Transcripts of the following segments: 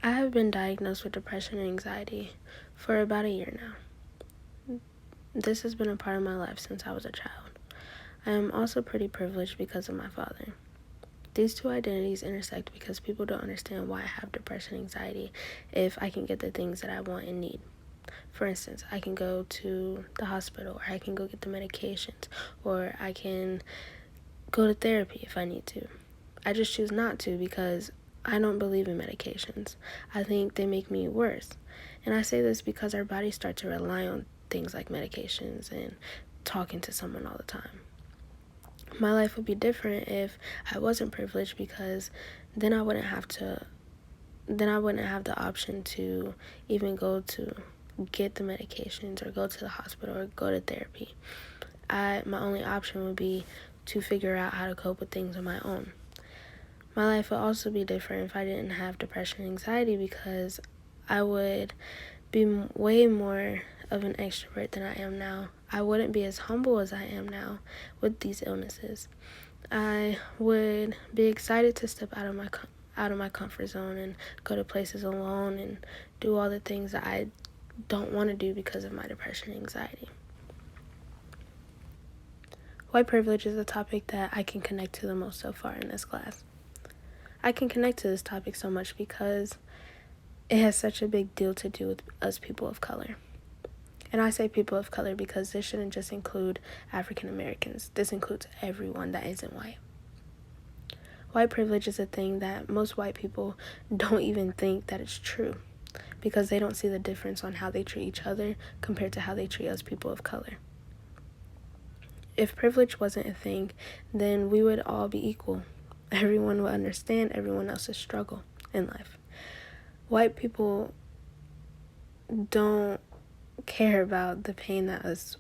I have been diagnosed with depression and anxiety for about a year now. This has been a part of my life since I was a child. I am also pretty privileged because of my father. These two identities intersect because people don't understand why I have depression and anxiety if I can get the things that I want and need. For instance, I can go to the hospital, or I can go get the medications, or I can go to therapy if I need to. I just choose not to because I don't believe in medications. I think they make me worse. And I say this because our bodies start to rely on things like medications and talking to someone all the time. My life would be different if I wasn't privileged, because then I wouldn't have the option to even go to get the medications or go to the hospital or go to therapy. My only option would be to figure out how to cope with things on my own. My life would also be different if I didn't have depression and anxiety, because I would be way more of an extrovert than I am now. I wouldn't be as humble as I am now with these illnesses. I would be excited to step out of my comfort zone and go to places alone and do all the things that I don't want to do because of my depression and anxiety. White privilege is a topic that I can connect to the most so far in this class. I can connect to this topic so much because it has such a big deal to do with us people of color. And I say people of color because this shouldn't just include African Americans. This includes everyone that isn't white. White privilege is a thing that most white people don't even think that it's true, because they don't see the difference on how they treat each other compared to how they treat us people of color. If privilege wasn't a thing, then we would all be equal. Everyone would understand everyone else's struggle in life. White people don't care about the pain that us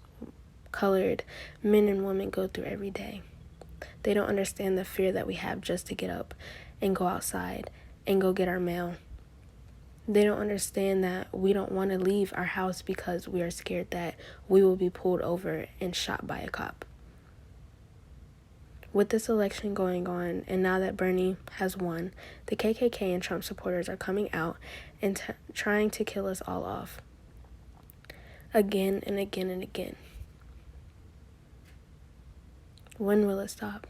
colored men and women go through every day. They don't understand the fear that we have just to get up and go outside and go get our mail. They don't understand that we don't want to leave our house because we are scared that we will be pulled over and shot by a cop. With this election going on, and now that Bernie has won, the KKK and Trump supporters are coming out and trying to kill us all off. Again and again and again. When will it stop?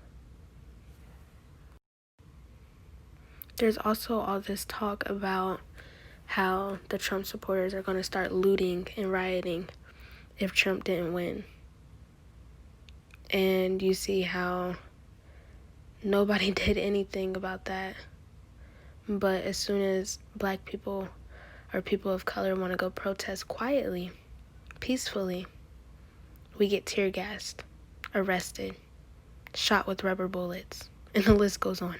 There's also all this talk about how the Trump supporters are going to start looting and rioting if Trump didn't win. And you see how nobody did anything about that. But as soon as black people or people of color want to go protest quietly, peacefully, we get tear gassed, arrested, shot with rubber bullets, and the list goes on.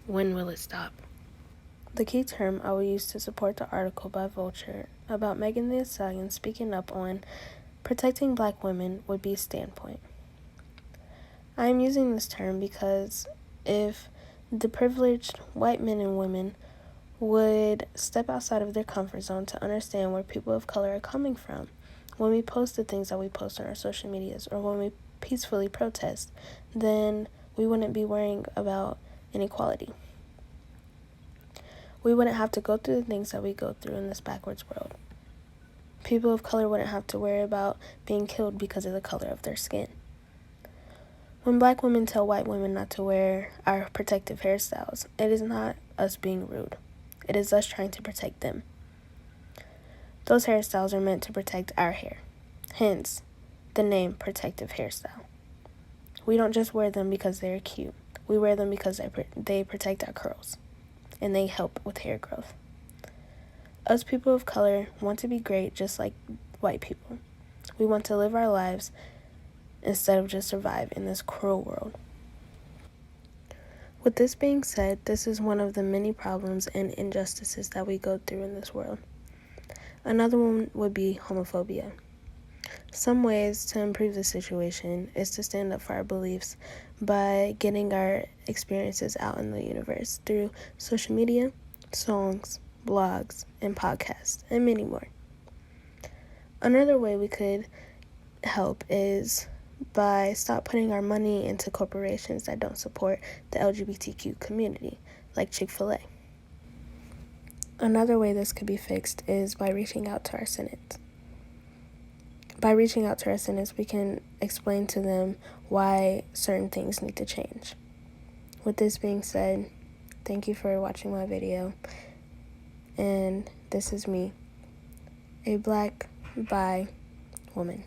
When will it stop? The key term I will use to support the article by Vulture about Megan Thee Stallion speaking up on protecting black women would be standpoint. I am using this term because if the privileged white men and women would step outside of their comfort zone to understand where people of color are coming from when we post the things that we post on our social medias, or when we peacefully protest, then we wouldn't be worrying about inequality. We wouldn't have to go through the things that we go through in this backwards world. People of color wouldn't have to worry about being killed because of the color of their skin. When black women tell white women not to wear our protective hairstyles, it is not us being rude. It is us trying to protect them. Those hairstyles are meant to protect our hair. Hence, the name protective hairstyle. We don't just wear them because they're cute. We wear them because they protect our curls, and they help with hair growth. Us people of color want to be great just like white people. We want to live our lives instead of just survive in this cruel world. With this being said, this is one of the many problems and injustices that we go through in this world. Another one would be homophobia. Some ways to improve the situation is to stand up for our beliefs by getting our experiences out in the universe through social media, songs, blogs, and podcasts, and many more. Another way we could help is by stop putting our money into corporations that don't support the LGBTQ community, like Chick-fil-A. Another way this could be fixed is by reaching out to our Senate. By reaching out to our Senate, we can explain to them why certain things need to change. With this being said, thank you for watching my video. And this is me, a Black bi woman.